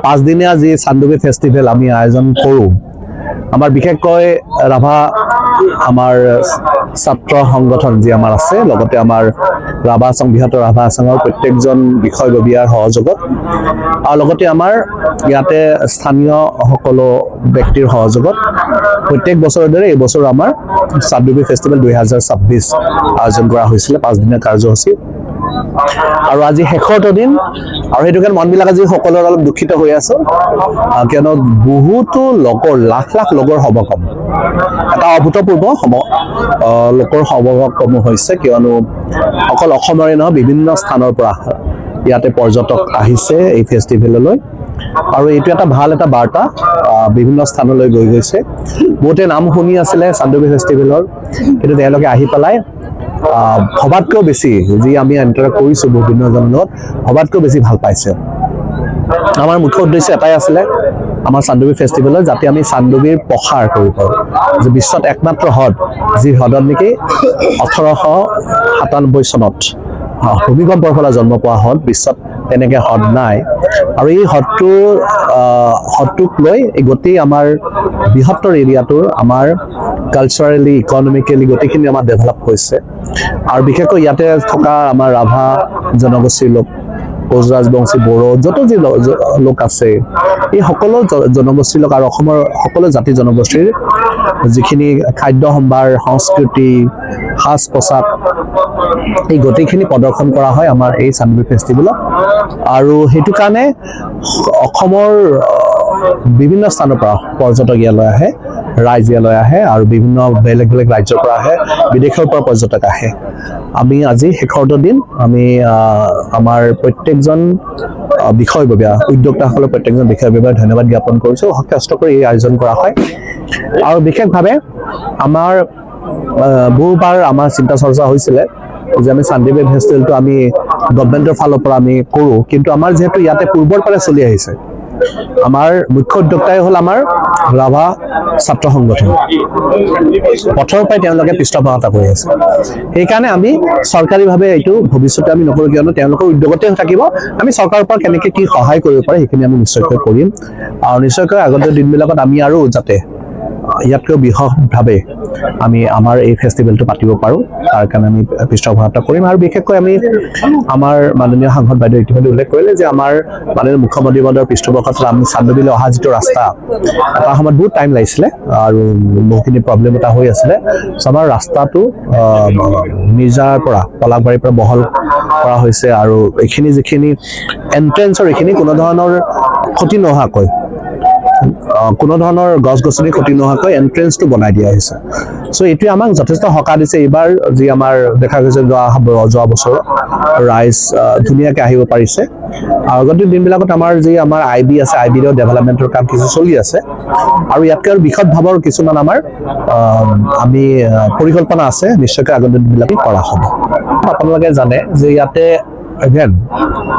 5 দিনীয়া যি চানডুবি ফেষ্টিভেল আমি আয়োজন কৰোঁ আমাৰ বিশেষকৈ ৰাভা আমাৰ ছাত্ৰ সংগঠন যি আমাৰ আছে লগতে আমাৰ ৰাভা আছাম বৃহত্তৰ ৰাভা আছামৰ প্ৰত্যেকজন বিষয়ববীয়াৰ সহযোগত আৰু লগতে আমাৰ ইয়াতে স্থানীয় সকলো ব্যক্তিৰ সহযোগত প্ৰত্যেক বছৰৰ দৰে এই বছৰ আমাৰ চানডুবি ফেষ্টিভেল 2026 আয়োজন কৰা হৈছিল 5 দিনীয়া কাৰ্যসূচী আৰু আজি শেষৰটো দিন আৰু সেইটো কাৰণে মনবিলাক আজি সকলোৰে অলপ দুখিত হৈ আছে কিয়নো বহুতো লগৰ লাখ লাখ লগৰ সমাগম এটা অভূতপূৰ্ব লোকৰ সমাগম হৈছে কিয়নো অকল অসমৰে নহয় বিভিন্ন স্থানৰ পৰা ইয়াতে পৰ্যটক আহিছে এই ফেষ্টিভেললৈ আৰু এইটো এটা ভাল এটা বাৰ্তা বিভিন্ন স্থানলৈ গৈছে বহুতে নাম শুনি আছিলে চানডুবি ফেষ্টিভেলৰ কিন্তু তেওঁলোকে আহি পেলাই ভবাতকৈ বেছি যি আমি ইণ্টাৰেক্ট কৰিছোঁ বিভিন্নজনৰ লগত ভবাতকৈ বেছি ভাল পাইছে আমাৰ মুখ্য উদ্দেশ্য এটাই আছিলে আমাৰ চানডুবি ফেষ্টিভেলত যাতে আমি চানডুবিৰ প্ৰসাৰ কৰিব পাৰোঁ যে বিশ্বত একমাত্ৰ হ্ৰদ যি হ্ৰদত নেকি 1897 চনত ভূমিকম্পৰ ফলত জন্ম পোৱা হ্ৰদ বিশ্বত তেনেকৈ হ্ৰদ নাই আৰু এই হ্ৰদটোক লৈ গোটেই আমাৰ বৃহত্তৰ এৰিয়াটোৰ আমাৰ কালচাৰেলি ইকনমিকেলি গোটেইখিনি আমাৰ ডেভেলপ হৈছে আৰু বিশেষকৈ ইয়াতে থকা আমাৰ ৰাভা জনগোষ্ঠীৰ লোক কোচ ৰাজবংশী বড়ো যত যি লোক আছে এই সকলো জনগোষ্ঠীৰ লোক আৰু অসমৰ সকলো জাতি জনগোষ্ঠীৰ যিখিনি খাদ্য সম্ভাৰ সংস্কৃতি সাজ পোছাক এই গোটেইখিনি প্ৰদৰ্শন কৰা হয় আমাৰ এই চানডুবি ফেষ্টিভেলত আৰু সেইটো কাৰণে অসমৰ বিভিন্ন স্থানৰ পৰা পৰ্যটক ইয়ালৈ আহে ৰাইজ ইয়ালৈ আহে আৰু বিভিন্ন বেলেগ বেলেগ ৰাজ্যৰ পৰা আহে বিদেশৰ পৰা পৰ্যটক আহে আমি আজি শেষৰটো দিন আমি আমাৰ প্ৰত্যেকজন বিষয়ববীয়া উদ্যোক্তাসকলৰ প্ৰত্যেকজন বিষয়ববীয়াক ধন্যবাদ জ্ঞাপন কৰিছোঁ কষ্ট কৰি এই আয়োজন কৰা হয় আৰু বিশেষভাৱে আমাৰ বহুবাৰ আমাৰ চিন্তা চৰ্চা হৈছিলে যে আমি চানডুবি ফেষ্টিভেলটো আমি গভৰ্ণমেণ্টৰ ফালৰ পৰা আমি কৰোঁ কিন্তু আমাৰ যিহেতু ইয়াতে পূৰ্বৰ পৰা চলি আহিছে আমাৰ মুখ্য উদ্যোক্তাই হ'ল আমাৰ ৰাভা ছাত্ৰ সংগঠন পথৰৰ পৰাই তেওঁলোকে পৃষ্ঠপোষকতা কৰি আছে সেইকাৰণে আমি চৰকাৰীভাৱে এইটো ভৱিষ্যতে আমি নকৰোঁ কিয়নো তেওঁলোকৰ উদ্যোগতে থাকিব আমি চৰকাৰৰ পৰা কেনেকৈ কি সহায় কৰিব পাৰে সেইখিনি আমি নিশ্চয়কৈ কৰিম আৰু নিশ্চয়কৈ আগন্তুক দিনবিলাকত আমি আৰু যাতে ইয়াতকৈ বৃহৎভাৱে আমি আমাৰ এই ফেষ্টিভেলটো পাতিব পাৰোঁ তাৰ কাৰণে আমি পৃষ্ঠপোষকতা কৰিম আৰু বিশেষকৈ আমি আমাৰ মাননীয় সাংসদ বাইদেউ ইতিমধ্যে উল্লেখ কৰিলে যে আমাৰ মাননীয় মুখ্যমন্ত্ৰী মহোদয়ৰ পৃষ্ঠপোষকতাত আমি চানডুবিলৈ অহা যিটো ৰাস্তা এটা সময়ত বহুত টাইম লাগিছিলে আৰু বহুখিনি প্ৰব্লেম এটা হৈ আছিলে আমাৰ ৰাস্তাটো মিৰ্জাৰ পৰা পলাকবাৰীৰ পৰা বহল কৰা হৈছে আৰু এইখিনি যিখিনি এণ্ট্ৰেঞ্চৰ এইখিনি কোনো ধৰণৰ ক্ষতি নোহোৱাকৈ কোনো ধৰণৰ গছ গছনি ক্ষতি নোহোৱাকৈ এণ্ট্ৰেঞ্চটো বনাই দিয়া হৈছে চ' এইটোৱে আমাক যথেষ্ট সকাহ দিছে এইবাৰ যি আমাৰ দেখা গৈছে যোৱা বছৰ ৰাইজ ধুনীয়াকৈ আহিব পাৰিছে আৰু আগন্তুক দিনবিলাকত আমাৰ যি আমাৰ IB আছে IBৰ ডেভেলপমেণ্টৰ কাম কিছু চলি আছে আৰু ইয়াতকৈ আৰু বিশদভাৱৰ কিছুমান আমাৰ আমি পৰিকল্পনা আছে নিশ্চয়কৈ আগন্তুক দিনবিলাকত কৰা হ'ব আপোনালোকে জানে যে ইয়াতে ইভেন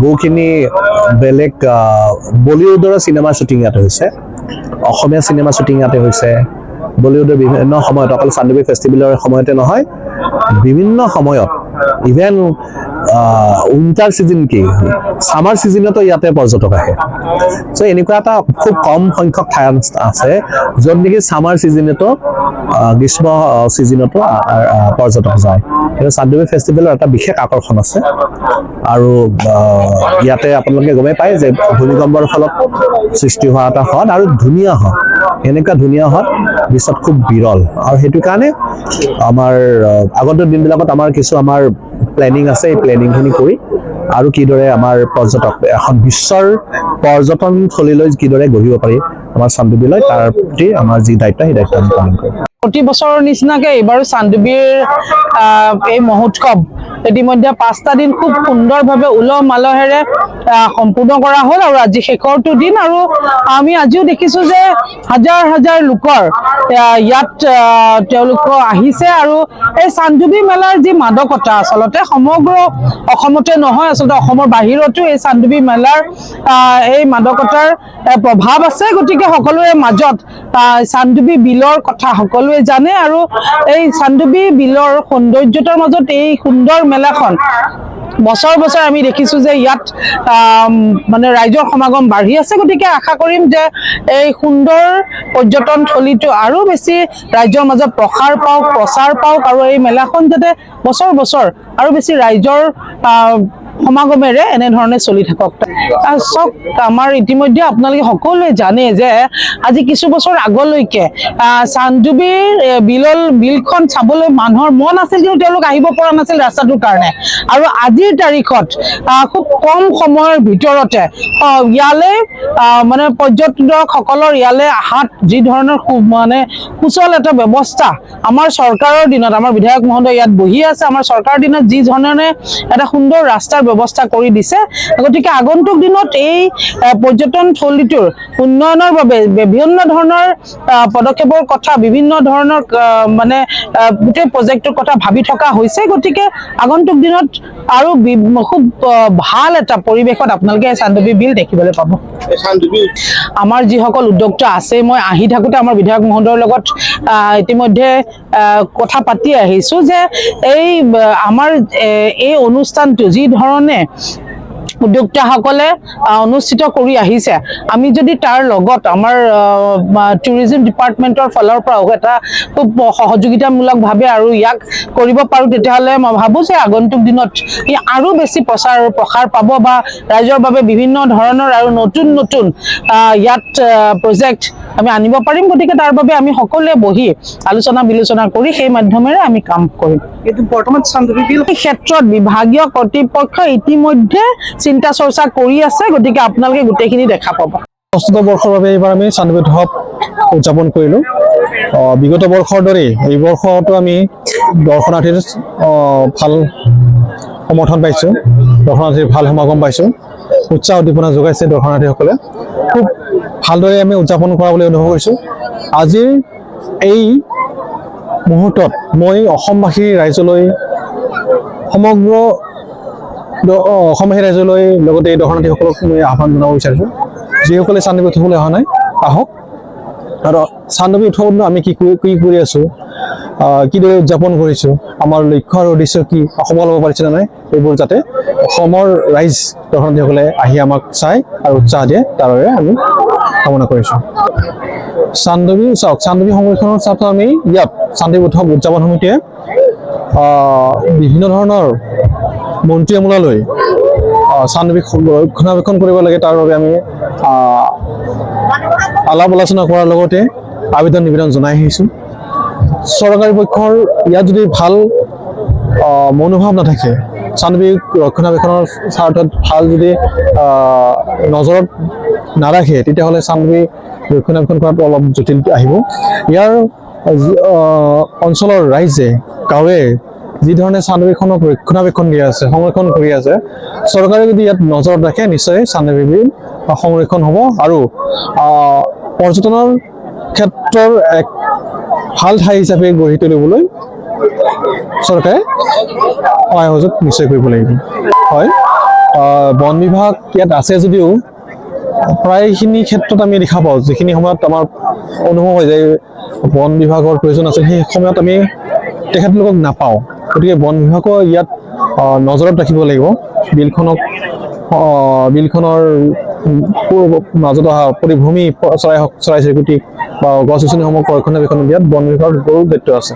বহুখিনি বেলেগ বলিউডৰ চিনেমাৰ শ্বুটিং ইয়াতে হৈছে অসমীয়া চিনেমা শ্বুটিং ইয়াতে হৈছে বলিউডৰ বিভিন্ন সময়ত অকল চানডুবি ফেষ্টিভেলৰ সময়তে নহয় বিভিন্ন সময়ত ইভেন উইণ্টাৰ ছিজন কি ছামাৰ ছিজনতো ইয়াতে পৰ্যটক আহে চ' এনেকুৱা এটা খুব কম সংখ্যক ঠাই আছে য'ত নেকি ছামাৰ ছিজনতো গ্ৰীষ্ম ছিজনতো পৰ্যটক যায় কিন্তু চানডুবি ফেষ্টিভেলৰ এটা বিশেষ আকৰ্ষণ আছে আৰু ইয়াতে আপোনালোকে গমেই পায় যে ভূমিকম্পৰ ফলত সৃষ্টি হোৱা এটা হ্ৰদ আৰু ধুনীয়া হ্ৰদ এনেকুৱা ধুনীয়া হ্ৰদ বিশ্বত খুব বিৰল আৰু সেইটো কাৰণে আমাৰ আগন্তুক দিনবিলাকত আমাৰ কিছু আমাৰ প্লেনিং আছে এই প্লেনিংখিনি কৰি আৰু কিদৰে আমাৰ পৰ্যটক এখন বিশ্বৰ পৰ্যটনস্থলীলৈ কিদৰে গঢ়িব পাৰি আমাৰ চানডুবিলৈ তাৰ প্ৰতি আমাৰ যি দায়িত্ব সেই দায়িত্ব আমি পালন কৰিম প্ৰতি বছৰৰ নিচিনাকে এইবাৰো চানডুবিৰ এই মহোৎসৱ ইতিমধ্যে 5টা দিন খুব সুন্দৰভাৱে উলহ মালহেৰে সম্পূৰ্ণ কৰা হ'ল আৰু আজি শেষৰটো দিন আৰু আমি আজিও দেখিছোঁ যে হাজাৰ হাজাৰ লোকৰ ইয়াত তেওঁলোক আহিছে আৰু এই চানডুবি মেলাৰ যি মাদকতা আচলতে সমগ্ৰ অসমতে নহয় আচলতে অসমৰ বাহিৰতো এই চানডুবি মেলাৰ এই মাদকতাৰ প্ৰভাৱ আছে গতিকে সকলোৰে মাজত চানডুবি বিলৰ কথা সকলোৱে জানে আৰু এই চানডুবি বিলৰ সৌন্দৰ্যতাৰ মাজত এই সুন্দৰ মেলাখন বছৰ বছৰ আমি দেখিছোঁ যে ইয়াত মানে ৰাইজৰ সমাগম বাঢ়ি আছে। গতিকে আশা কৰিম যে এই সুন্দৰ পৰ্যটন থলীটো আৰু বেছি ৰাইজৰ মাজত প্ৰসাৰ পাওক, প্ৰচাৰ পাওক আৰু এই মেলাখন যাতে বছৰ বছৰ আৰু বেছি ৰাইজৰ সমাগমেৰে এনেধৰণে চলি থাকক। চাওক, আমাৰ ইতিমধ্যে আপোনালোকে সকলোৱে জানে যে আজি কিছু বছৰ আগলৈকে চানডুবিৰ বিলখন চাবলৈ মানুহৰ মন আছিল, কিন্তু তেওঁলোক আহিব পৰা নাছিল ৰাস্তাটোৰ কাৰণে। আৰু আজিৰ তাৰিখত খুব কম সময়ৰ ভিতৰতে ইয়ালৈ মানে পৰ্যটকসকলৰ ইয়ালৈ অহাত যি ধৰণৰ মানে সুচল এটা ব্যৱস্থা আমাৰ চৰকাৰৰ দিনত, আমাৰ বিধায়ক মহোদয় ইয়াত বহি আছে, আমাৰ চৰকাৰৰ দিনত যি ধৰণে এটা সুন্দৰ ৰাস্তাৰ ব্যৱস্থা কৰি দিছে। গতিকে আগন্তুক দিনত এই পৰ্যটন থলীটোৰ উন্নয়নৰ বাবে বিভিন্ন ধৰণৰ পদক্ষেপৰ কথা, বিভিন্ন ধৰণৰ মানে গোটেই প্ৰজেক্টৰ কথা ভাবি থকা হৈছে। গতিকে আগন্তুক দিনত আৰু খুব ভাল এটা পৰিৱেশত আপোনালোকে চানডুবি বিল দেখিবলৈ পাব। আমাৰ যিসকল উদ্যোক্তা আছে, মই আহি থাকোঁতে আমাৰ বিধায়ক মহোদয়ৰ লগত ইতিমধ্যে কথা পাতি আহিছোঁ যে এই আমাৰ এই অনুষ্ঠানটো যি ধৰণে উদ্যোক্তাসকলে অনুষ্ঠিত কৰি আহিছে, আমি যদি তাৰ লগত আমাৰ টুৰিজিম ডিপাৰ্টমেণ্টৰ ফালৰ পৰাও এটা খুব সহযোগিতামূলকভাৱে আৰু ইয়াক কৰিব পাৰোঁ, তেতিয়াহ'লে মই ভাবোঁ যে আগন্তুক দিনত ই আৰু বেছি প্ৰসাৰ পাব বা ৰাইজৰ বাবে বিভিন্ন ধৰণৰ আৰু নতুন নতুন ইয়াত প্ৰজেক্ট আমি আনিব পাৰিম। গতিকে তাৰ বাবে আমি সকলোৱে বহি আলোচনা বিলোচনা কৰি সেই মাধ্যমেৰে আমি কাম কৰিম। কিন্তু বৰ্তমান চানডুবি বিল ক্ষেত্ৰত বিভাগীয় কৰ্তৃপক্ষ ইতিমধ্যে চিন্তা চৰ্চা কৰি আছে। গতিকে আপোনালোকে গোটেইখিনি দেখা পাব। ষষ্ঠ বৰ্ষৰ বাবে এইবাৰ আমি চানডুবি উৎসৱ উদযাপন কৰিলোঁ। বিগত বৰ্ষৰ দৰেই এই বৰ্ষতো আমি দৰ্শনাৰ্থীৰ ভাল সমৰ্থন পাইছোঁ, দৰ্শনাৰ্থীৰ ভাল সমাগম পাইছোঁ, উৎসাহ উদ্দীপনা যোগাইছে দৰ্শনাৰ্থীসকলে। খুব ভালদৰে আমি উদযাপন কৰা বুলি অনুভৱ কৰিছোঁ। আজিৰ এই মুহূৰ্তত মই অসমবাসী ৰাইজলৈ সমগ্ৰ অসমবাসী ৰাইজলৈ লগতে এই দৰ্শনাৰ্থীসকলক মই আহ্বান জনাব বিচাৰিছোঁ, যিসকলে চানডুবি উৎসৱলৈ অহা নাই আহক। আৰু চানডুবি উৎসৱত আমি কি কৰি আছোঁ, কিদৰে উদযাপন কৰিছোঁ, আমাৰ লক্ষ্য আৰু উদ্দেশ্য কি, সফল হ'ব পাৰিছে নে নাই, এইবোৰ যাতে অসমৰ ৰাইজ দৰ্শনাৰ্থীসকলে আহি আমাক চাই আৰু উৎসাহ দিয়ে, তাৰ বাবে আমি কামনা কৰিছোঁ। চানডুবি সংৰক্ষণৰ স্বাৰ্থত আমি ইয়াত চানডুবি উৎসৱ উদযাপন সমিতিয়ে বিভিন্ন ধৰণৰ মন্ত্ৰী আমোলালৈ চানডুবি ৰক্ষণাবেক্ষণ কৰিব লাগে, তাৰ বাবে আমি আলাপ আলোচনা কৰাৰ লগতে আবেদন নিবেদন জনাই আহিছোঁ। চৰকাৰী পক্ষৰ ইয়াত যদি ভাল মনোভাৱ নাথাকে, চানডুবি ৰক্ষণাবেক্ষণৰ স্বাৰ্থত ভাল যদি নজৰত নাৰাখে, তেতিয়াহ'লে চানডুবি ৰক্ষণাবেক্ষণ কৰাটো অলপ জটিল আহিব। ইয়াৰ অঞ্চলৰ ৰাইজে গাঁৱে যি ধৰণে চানডুবিখনক ৰক্ষণাবেক্ষণ দি আছে, সংৰক্ষণ কৰি আছে, চৰকাৰে যদি ইয়াত নজৰত ৰাখে নিশ্চয় চানডুবি বিল সংৰক্ষণ হ'ব আৰু পৰ্যটনৰ ক্ষেত্ৰৰ এক ভাল ঠাই হিচাপে গঢ়ি তুলিবলৈ চৰকাৰে সহায় সহযোগ নিশ্চয় কৰিব লাগিব। হয়, বন বিভাগ ইয়াত আছে যদিও প্ৰায়খিনি ক্ষেত্ৰত আমি দেখা পাওঁ, যিখিনি সময়ত আমাৰ অনুভৱ হয় যে বন বিভাগৰ প্ৰয়োজন আছিল, সেই সময়ত আমি তেখেতলোকক নাপাওঁ। গতিকে বন বিভাগো ইয়াত নজৰত ৰাখিব লাগিব। বিলখনৰ মাজত অহা পৰিভূমি চৰাই চিৰিকটি বা গছ গছনিসমূহ ৰক্ষণাবেক্ষণ দিয়াত বন বিভাগৰ গৌৰৱ দায়িত্ব আছে।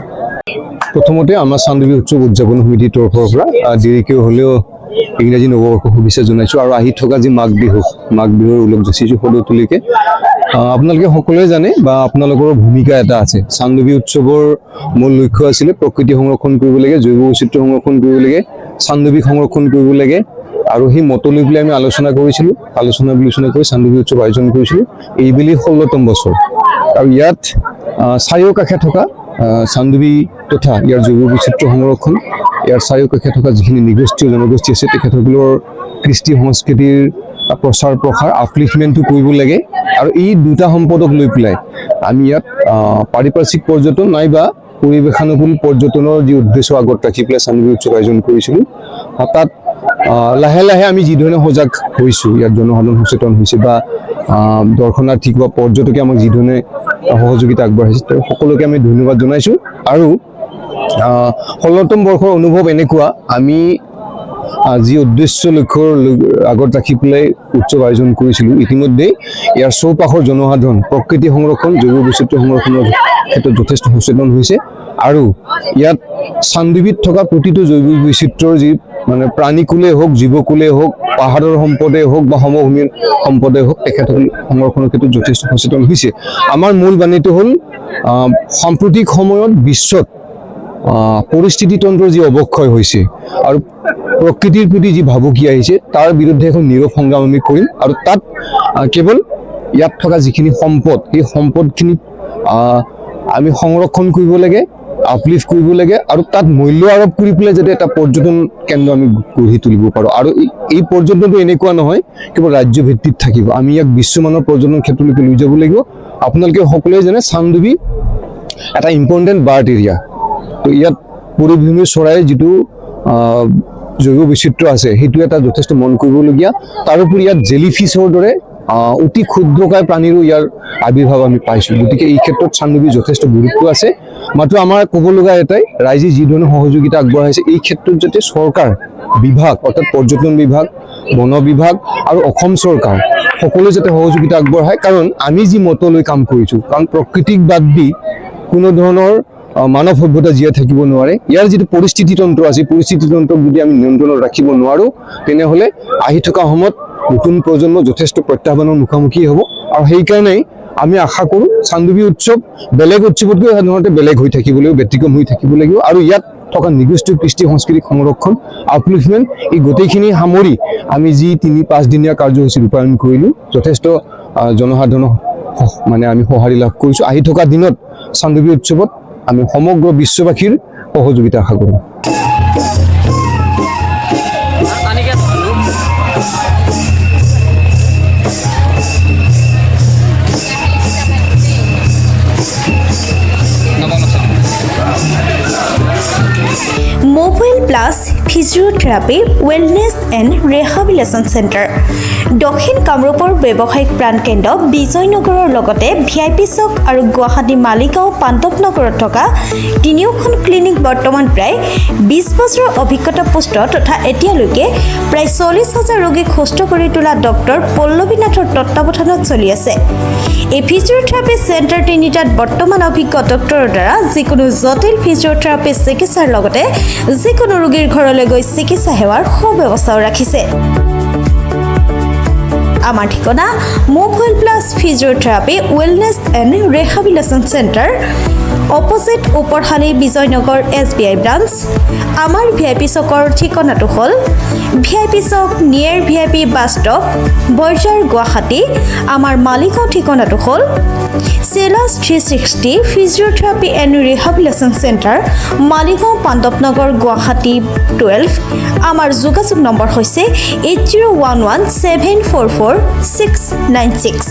প্ৰথমতে আমাৰ চানডুবি উৎসৱ উদযাপন সমিতিৰ তৰফৰ পৰা দেৰিকৈ হ'লেও ইংৰাজী নৱবৰ্ষৰ শুভেচ্ছা জনাইছোঁ। আৰু আহি থকা যি মাঘ বিহুৰ উল্লেখ যাচিছোঁ সদৌতুলিকে। আপোনালোকে সকলোৱে জানে বা আপোনালোকৰ ভূমিকা এটা আছে। চানডুবি উৎসৱৰ মূল লক্ষ্য আছিলে প্ৰকৃতি সংৰক্ষণ কৰিব লাগে, জৈৱ বৈচিত্ৰ্য সংৰক্ষণ কৰিব লাগে, চানডুবি সংৰক্ষণ কৰিব লাগে। আৰু সেই মত লৈ পেলাই আমি আলোচনা কৰিছিলোঁ, আলোচনা বিলোচনা কৰি চানডুবি উৎসৱ আয়োজন কৰিছিলোঁ। এইবেলি 16তম বছৰ। আৰু ইয়াত চাৰিওকাষে থকা চানডুবি তথা ইয়াৰ জৈৱ বৈচিত্ৰ্য সংৰক্ষণ, ইয়াৰ চাৰিওকাষে থকা যিখিনি নিগোষ্ঠীয় জনগোষ্ঠী আছে, তেখেতসকলৰ কৃষ্টি সংস্কৃতিৰ প্ৰচাৰ প্ৰসাৰ আপলিফমেণ্টটো কৰিব লাগে। আৰু এই দুটা সম্পদক লৈ পেলাই আমি ইয়াত পাৰিপাৰ্শ্বিক পৰ্যটন নাইবা পৰিৱেশানুকূল পৰ্যটনৰ যি উদ্দেশ্য আগত ৰাখি পেলাই চানডুবি উৎসৱ আয়োজন কৰিছিলোঁ। তাত লাহে লাহে আমি যিধৰণে সজাগ হৈছোঁ, ইয়াত জনসাধাৰণ সচেতন হৈছে বা দৰ্শনাৰ্থী বা পৰ্যটকে আমাক যিধৰণে সহযোগিতা আগবঢ়াইছে, তেওঁ সকলোকে আমি ধন্যবাদ জনাইছোঁ। আৰু 16তম বৰ্ষৰ অনুভৱ এনেকুৱা, আমি যি উদ্দেশ্য লক্ষ্যৰ আগত ৰাখি পেলাই উৎসৱ আয়োজন কৰিছিলোঁ, ইতিমধ্যে ইয়াৰ চৌপাশৰ জনসাধাৰণ প্ৰকৃতি সংৰক্ষণ, জৈৱ বৈচিত্ৰ্য সংৰক্ষণৰ ক্ষেত্ৰত যথেষ্ট সচেতন হৈছে। আৰু ইয়াত চান্দুবিত থকা প্ৰতিটো জৈৱ বৈচিত্ৰ্যৰ যি মানে প্ৰাণীকুলেই হওক, জীৱকুলেই হওক, পাহাৰৰ সম্পদেই হওক বা সমভূমিৰ সম্পদেই হওক, তেখেতসকল সংৰক্ষণৰ ক্ষেত্ৰত যথেষ্ট সচেতন হৈছে। আমাৰ মূল বাণীটো হ'ল সাম্প্ৰতিক সময়ত বিশ্বত পৰিস্থিতিতন্ত্ৰৰ যি অৱক্ষয় হৈছে আৰু প্ৰকৃতিৰ প্ৰতি যি ভাবুকি আহিছে, তাৰ বিৰুদ্ধে এখন নীৰৱ সংগ্ৰাম আমি কৰিম। আৰু তাত কেৱল ইয়াত থকা যিখিনি সম্পদ, সেই সম্পদখিনি আমি সংৰক্ষণ কৰিব লাগে, আপলিফ্ট কৰিব লাগে, আৰু তাত মূল্য আৰোপ কৰি পেলাই যাতে এটা পৰ্যটন কেন্দ্ৰ আমি গঢ়ি তুলিব পাৰোঁ। আৰু এই পৰ্যটনটো এনেকুৱা নহয় কেৱল ৰাজ্য ভিত্তিত থাকিব, আমি ইয়াক বিশ্বমানৰ পৰ্যটন ক্ষেত্ৰলৈকে লৈ যাব লাগিব। আপোনালোকে সকলোৱে জানে চান্দুবি এটা ইম্পৰ্টেণ্ট বাৰ্ড এৰিয়া। তো ইয়াত পৰিভ্ৰমী চৰাইৰ যিটো জৈৱ বৈচিত্ৰ্য আছে, সেইটো এটা যথেষ্ট মন কৰিবলগীয়া। তাৰোপৰি ইয়াত জেলিফিছৰ দৰে অতি ক্ষুদ্ৰকায় প্ৰাণীৰো ইয়াৰ আৱিৰ্ভাৱ আমি পাইছোঁ। গতিকে এই ক্ষেত্ৰত চান্দুবিৰ যথেষ্ট গুৰুত্ব আছে। মাত্ৰ আমাৰ ক'ব লগা এটাই, ৰাইজে যি ধৰণে সহযোগিতা আগবঢ়াইছে, এই ক্ষেত্ৰত যাতে চৰকাৰ বিভাগ অৰ্থাৎ পৰ্যটন বিভাগ, বন বিভাগ আৰু অসম চৰকাৰ সকলোৱে যাতে সহযোগিতা আগবঢ়ায়। কাৰণ আমি যি মতলৈ কাম কৰিছোঁ, কাৰণ প্ৰকৃতিক বাদ দি কোনো ধৰণৰ মানৱ সভ্যতা জীয়াই থাকিব নোৱাৰে। ইয়াৰ যিটো পৰিস্থিতিতন্ত্ৰ আছে, পৰিস্থিতিতন্ত্ৰক যদি আমি নিয়ন্ত্ৰণত ৰাখিব নোৱাৰোঁ, তেনেহ'লে আহি থকা সময়ত নতুন প্ৰজন্ম যথেষ্ট প্ৰত্যাহ্বানৰ মুখামুখি হ'ব। আৰু সেইকাৰণেই আমি আশা কৰোঁ চান্দুবি উৎসৱ বেলেগ উৎসৱতকৈ সাধাৰণতে বেলেগ হৈ থাকিব লাগিব, ব্যতিক্ৰম হৈ থাকিব লাগিব। আৰু ইয়াত থকা নিৰ্দিষ্ট কৃষ্টি সংস্কৃতিক সংৰক্ষণ, আপলিফমেণ্ট, এই গোটেইখিনি সামৰি আমি যি 3-5 দিনীয়া কাৰ্যসূচী ৰূপায়ণ কৰিলোঁ, যথেষ্ট জনসাধাৰণক মানে আমি সঁহাৰি লাভ কৰিছোঁ। আহি থকা দিনত চান্দুবি উৎসৱত আমি সমগ্ৰ বিশ্ববাসীৰ সহযোগিতা আশা কৰোঁ। Mobile plus physiotherapy wellness and rehabilitation centre দক্ষিণ কামৰূপৰ ব্যৱসায়িক প্ৰাণকেন্দ্ৰ বিজয়নগৰৰ লগতে VIP চক আৰু গুৱাহাটী মালিগাঁও পাণ্ডৱনগৰত থকা তিনিওখন ক্লিনিক বৰ্তমান প্ৰায় 20 বছৰৰ অভিজ্ঞতা পুষ্ট তথা এতিয়ালৈকে প্ৰায় 40,000 ৰোগীক সুস্থ কৰি তোলা ডক্টৰ পল্লৱী নাথৰ তত্বাৱধানত চলি আছে। এই ফিজিঅ'থেৰাপি চেণ্টাৰ তিনিটাত বৰ্তমান অভিজ্ঞ ডক্টৰৰ দ্বাৰা যিকোনো জটিল ফিজিঅ'থেৰাপি চিকিৎসাৰ লগতে যিকোনো ৰোগীৰ ঘৰলৈ গৈ চিকিৎসা সেৱাৰ সুব্যৱস্থাও ৰাখিছে। আমাৰ ঠিকনা mobile plus physiotherapy wellness and rehabilitation centre, opposite ওপৰশালী বিজয়নগৰ SBI ব্ৰাঞ্চ। আমাৰ VIP চকৰ ঠিকনাটো হ'ল VIP চক near VIP bus stop, Borjhar, Guwahati. আমাৰ মালিগাঁও ঠিকনাটো হ'ল চেলাছ 360 physiotherapy and rehabilitation centre, Maligaon Pandavnagar, Guwahati 12। আমাৰ যোগাযোগ নম্বৰ হৈছে 8011744696।